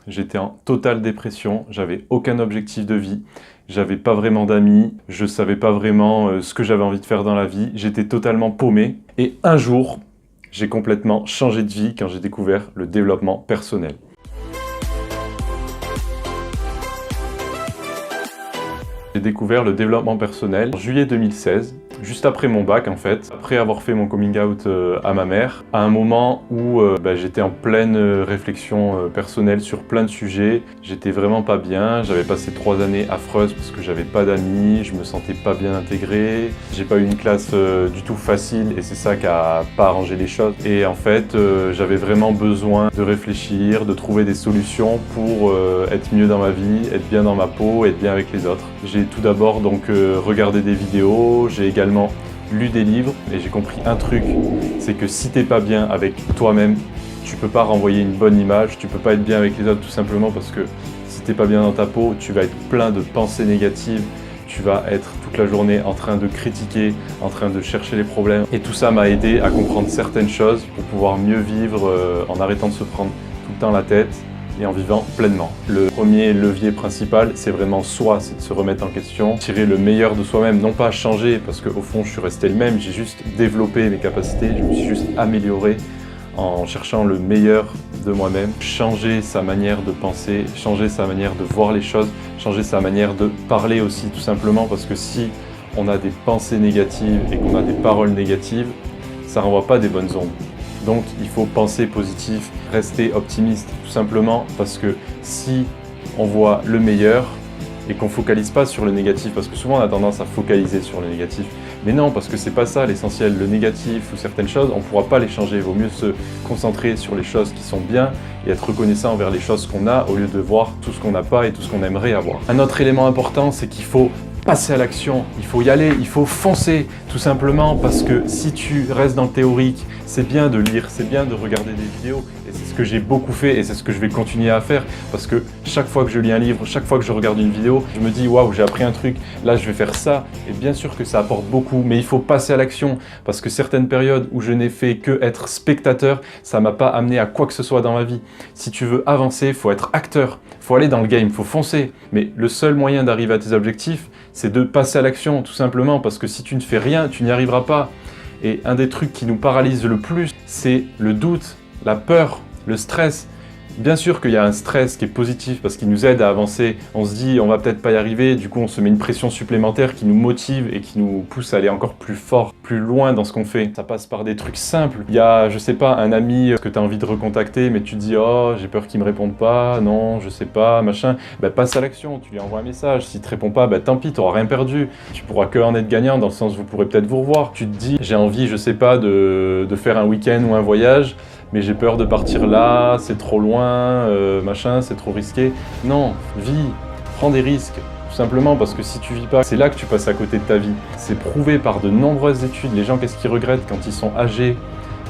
J'étais en totale dépression, j'avais aucun objectif de vie, j'avais pas vraiment d'amis, je savais pas vraiment ce que j'avais envie de faire dans la vie, j'étais totalement paumé. Et un jour, j'ai complètement changé de vie quand j'ai découvert le développement personnel. J'ai découvert le développement personnel en juillet 2016, juste après mon bac en fait, après avoir fait mon coming out à ma mère, à un moment où j'étais en pleine réflexion personnelle sur plein de sujets. J'étais vraiment pas bien, j'avais passé 3 années affreuses parce que j'avais pas d'amis, je me sentais pas bien intégré, j'ai pas eu une classe du tout facile et c'est ça qui a pas arrangé les choses. Et en fait, j'avais vraiment besoin de réfléchir, de trouver des solutions pour être mieux dans ma vie, être bien dans ma peau, être bien avec les autres. J'ai tout d'abord donc regardé des vidéos, j'ai également lu des livres et j'ai compris un truc, c'est que si t'es pas bien avec toi-même, tu peux pas renvoyer une bonne image, tu peux pas être bien avec les autres tout simplement parce que si t'es pas bien dans ta peau, tu vas être plein de pensées négatives, tu vas être toute la journée en train de critiquer, en train de chercher les problèmes. Et tout ça m'a aidé à comprendre certaines choses pour pouvoir mieux vivre en arrêtant de se prendre tout le temps la tête et en vivant pleinement. Le premier levier principal, c'est vraiment c'est de se remettre en question, tirer le meilleur de soi-même, non pas changer, parce qu'au fond, je suis resté le même, j'ai juste développé mes capacités, je me suis juste amélioré en cherchant le meilleur de moi-même, changer sa manière de penser, changer sa manière de voir les choses, changer sa manière de parler aussi, tout simplement, parce que si on a des pensées négatives et qu'on a des paroles négatives, ça renvoie pas des bonnes ondes. Donc il faut penser positif, rester optimiste, tout simplement parce que si on voit le meilleur et qu'on ne focalise pas sur le négatif, parce que souvent on a tendance à focaliser sur le négatif, mais non, parce que c'est pas ça l'essentiel, le négatif ou certaines choses, on ne pourra pas les changer, il vaut mieux se concentrer sur les choses qui sont bien et être reconnaissant envers les choses qu'on a au lieu de voir tout ce qu'on n'a pas et tout ce qu'on aimerait avoir. Un autre élément important, c'est qu'il faut passer à l'action, il faut y aller, il faut foncer, tout simplement parce que si tu restes dans le théorique, c'est bien de lire, c'est bien de regarder des vidéos et c'est ce que j'ai beaucoup fait et c'est ce que je vais continuer à faire parce que chaque fois que je lis un livre, chaque fois que je regarde une vidéo, je me dis waouh, j'ai appris un truc, là je vais faire ça et bien sûr que ça apporte beaucoup, mais il faut passer à l'action parce que certaines périodes où je n'ai fait que être spectateur, ça m'a pas amené à quoi que ce soit dans ma vie. Si tu veux avancer, il faut être acteur, il faut aller dans le game, il faut foncer, mais le seul moyen d'arriver à tes objectifs, c'est de passer à l'action, tout simplement, parce que si tu ne fais rien, tu n'y arriveras pas. Et un des trucs qui nous paralyse le plus, c'est le doute, la peur, le stress. Bien sûr qu'il y a un stress qui est positif parce qu'il nous aide à avancer. On se dit on va peut-être pas y arriver, du coup on se met une pression supplémentaire qui nous motive et qui nous pousse à aller encore plus fort, plus loin dans ce qu'on fait. Ça passe par des trucs simples. Il y a, je sais pas, un ami que tu as envie de recontacter mais tu te dis oh j'ai peur qu'il me réponde pas, non je sais pas, machin. Passe à l'action, tu lui envoies un message. S'il te répond pas, tant pis, t'auras rien perdu. Tu pourras que en être gagnant dans le sens où vous pourrez peut-être vous revoir. Tu te dis j'ai envie, je sais pas, de faire un week-end ou un voyage. Mais j'ai peur de partir là, c'est trop loin, machin, c'est trop risqué. Non, vis, prends des risques, tout simplement parce que si tu vis pas, c'est là que tu passes à côté de ta vie. C'est prouvé par de nombreuses études. Les gens, qu'est-ce qu'ils regrettent quand ils sont âgés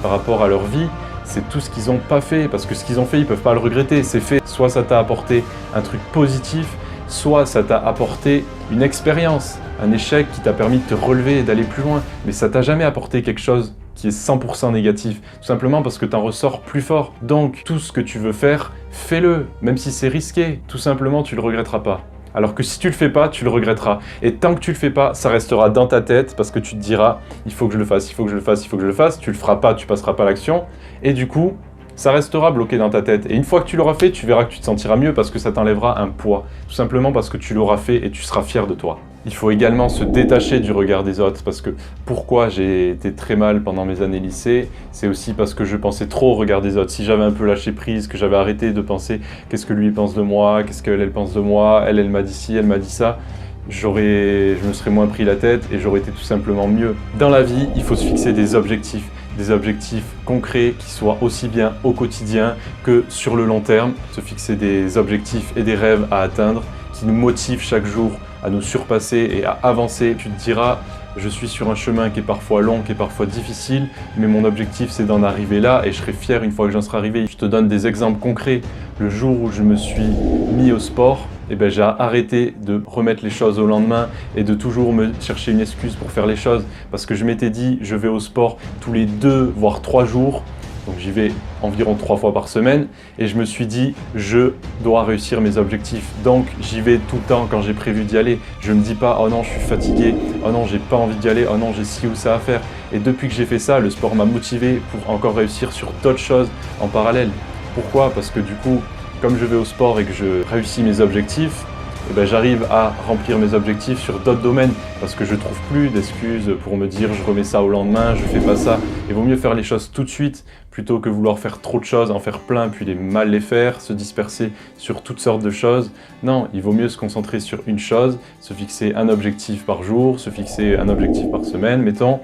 par rapport à leur vie? C'est tout ce qu'ils n'ont pas fait, parce que ce qu'ils ont fait, ils peuvent pas le regretter, c'est fait. Soit ça t'a apporté un truc positif, soit ça t'a apporté une expérience, un échec qui t'a permis de te relever et d'aller plus loin, mais ça t'a jamais apporté quelque chose qui est 100% négatif, tout simplement parce que tu en ressors plus fort. Donc tout ce que tu veux faire, fais-le, même si c'est risqué, tout simplement tu le regretteras pas. Alors que si tu le fais pas, tu le regretteras. Et tant que tu le fais pas, ça restera dans ta tête parce que tu te diras il faut que je le fasse, il faut que je le fasse, il faut que je le fasse. Tu le feras pas, tu passeras pas à l'action. Et du coup, ça restera bloqué dans ta tête. Et une fois que tu l'auras fait, tu verras que tu te sentiras mieux parce que ça t'enlèvera un poids. Tout simplement parce que tu l'auras fait et tu seras fier de toi. Il faut également se détacher du regard des autres parce que pourquoi j'ai été très mal pendant mes années lycée, c'est aussi parce que je pensais trop au regard des autres. Si j'avais un peu lâché prise, que j'avais arrêté de penser qu'est-ce que lui pense de moi, qu'est-ce qu'elle pense de moi, elle m'a dit ci, elle m'a dit ça, je me serais moins pris la tête et j'aurais été tout simplement mieux. Dans la vie, il faut se fixer des objectifs concrets qui soient aussi bien au quotidien que sur le long terme, se fixer des objectifs et des rêves à atteindre qui nous motivent chaque jour à nous surpasser et à avancer. Tu te diras, je suis sur un chemin qui est parfois long, qui est parfois difficile, mais mon objectif c'est d'en arriver là et je serai fier une fois que j'en serai arrivé. Je te donne des exemples concrets. Le jour où je me suis mis au sport, j'ai arrêté de remettre les choses au lendemain et de toujours me chercher une excuse pour faire les choses parce que je m'étais dit je vais au sport tous les 2 voire 3 jours Donc j'y vais environ 3 fois par semaine et je me suis dit, je dois réussir mes objectifs. Donc j'y vais tout le temps quand j'ai prévu d'y aller. Je me dis pas, oh non, je suis fatigué, oh non, j'ai pas envie d'y aller, oh non, j'ai ci ou ça à faire. Et depuis que j'ai fait ça, le sport m'a motivé pour encore réussir sur d'autres choses en parallèle. Pourquoi? Parce que du coup, comme je vais au sport et que je réussis mes objectifs, eh ben, j'arrive à remplir mes objectifs sur d'autres domaines parce que je trouve plus d'excuses pour me dire je remets ça au lendemain, je fais pas ça. Il vaut mieux faire les choses tout de suite plutôt que vouloir faire trop de choses, en faire plein puis mal les faire, se disperser sur toutes sortes de choses. Non, il vaut mieux se concentrer sur une chose, se fixer un objectif par jour, se fixer un objectif par semaine, mettons,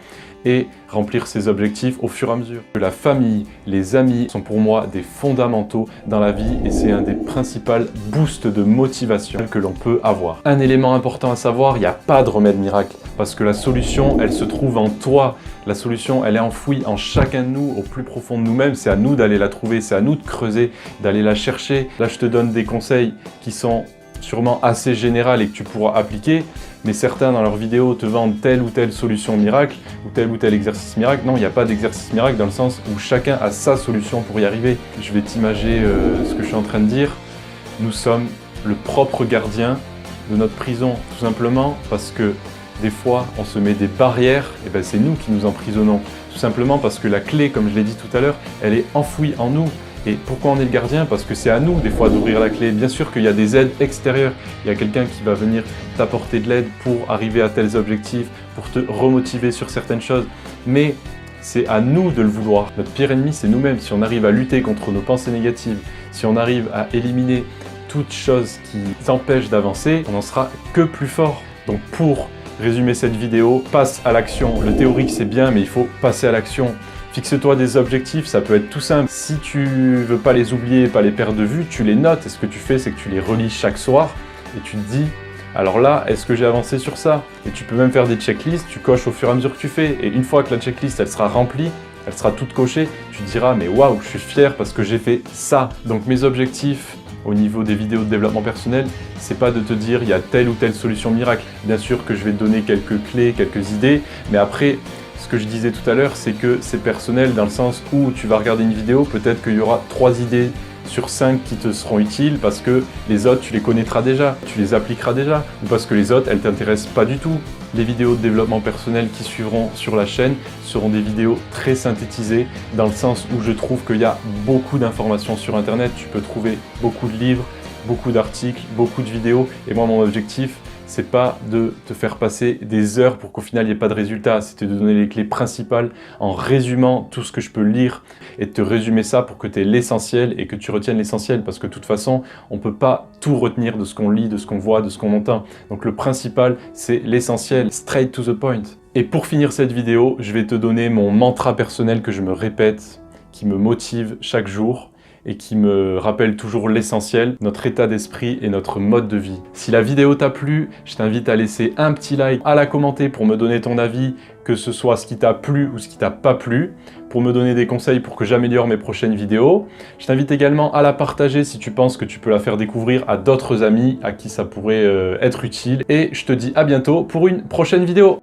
et remplir ses objectifs au fur et à mesure. La famille, les amis sont pour moi des fondamentaux dans la vie et c'est un des principaux boosts de motivation que l'on peut avoir. Un élément important à savoir, il n'y a pas de remède miracle parce que la solution, elle se trouve en toi. La solution, elle est enfouie en chacun de nous, au plus profond de nous-mêmes. C'est à nous d'aller la trouver, c'est à nous de creuser, d'aller la chercher. Là, je te donne des conseils qui sont sûrement assez générales et que tu pourras appliquer, mais certains dans leurs vidéos te vendent telle ou telle solution miracle ou tel exercice miracle. Non, il n'y a pas d'exercice miracle dans le sens où chacun a sa solution pour y arriver. Je vais t'imager ce que je suis en train de dire. Nous sommes le propre gardien de notre prison, tout simplement parce que des fois on se met des barrières, et ben c'est nous qui nous emprisonnons. Tout simplement parce que la clé, comme je l'ai dit tout à l'heure, elle est enfouie en nous. Et pourquoi on est le gardien? Parce que c'est à nous des fois d'ouvrir la clé. Bien sûr qu'il y a des aides extérieures. Il y a quelqu'un qui va venir t'apporter de l'aide pour arriver à tels objectifs, pour te remotiver sur certaines choses. Mais c'est à nous de le vouloir. Notre pire ennemi, c'est nous-mêmes. Si on arrive à lutter contre nos pensées négatives, si on arrive à éliminer toute chose qui t'empêche d'avancer, on n'en sera que plus fort. Donc pour résumer cette vidéo, passe à l'action. Le théorique, c'est bien, mais il faut passer à l'action. Fixe-toi des objectifs, ça peut être tout simple. Si tu veux pas les oublier, pas les perdre de vue, tu les notes. Et ce que tu fais, c'est que tu les relis chaque soir et tu te dis, alors là, est-ce que j'ai avancé sur ça? Et tu peux même faire des checklists, tu coches au fur et à mesure que tu fais. Et une fois que la checklist, elle sera remplie, elle sera toute cochée, tu te diras, mais waouh, je suis fier parce que j'ai fait ça. Donc mes objectifs au niveau des vidéos de développement personnel, c'est pas de te dire, il y a telle ou telle solution miracle. Bien sûr que je vais te donner quelques clés, quelques idées, mais après, ce que je disais tout à l'heure, c'est que c'est personnel dans le sens où tu vas regarder une vidéo, peut-être qu'il y aura 3 idées sur 5 qui te seront utiles parce que les autres, tu les connaîtras déjà, tu les appliqueras déjà, ou parce que les autres, elles t'intéressent pas du tout. Les vidéos de développement personnel qui suivront sur la chaîne seront des vidéos très synthétisées dans le sens où je trouve qu'il y a beaucoup d'informations sur Internet, tu peux trouver beaucoup de livres, beaucoup d'articles, beaucoup de vidéos, et moi mon objectif, c'est pas de te faire passer des heures pour qu'au final il n'y ait pas de résultat, c'est de donner les clés principales en résumant tout ce que je peux lire et de te résumer ça pour que tu aies l'essentiel et que tu retiennes l'essentiel parce que de toute façon, on ne peut pas tout retenir de ce qu'on lit, de ce qu'on voit, de ce qu'on entend. Donc le principal, c'est l'essentiel, straight to the point. Et pour finir cette vidéo, je vais te donner mon mantra personnel que je me répète, qui me motive chaque jour et qui me rappelle toujours l'essentiel, notre état d'esprit et notre mode de vie. Si la vidéo t'a plu, je t'invite à laisser un petit like, à la commenter pour me donner ton avis, que ce soit ce qui t'a plu ou ce qui t'a pas plu, pour me donner des conseils pour que j'améliore mes prochaines vidéos. Je t'invite également à la partager si tu penses que tu peux la faire découvrir à d'autres amis à qui ça pourrait être utile. Et je te dis à bientôt pour une prochaine vidéo.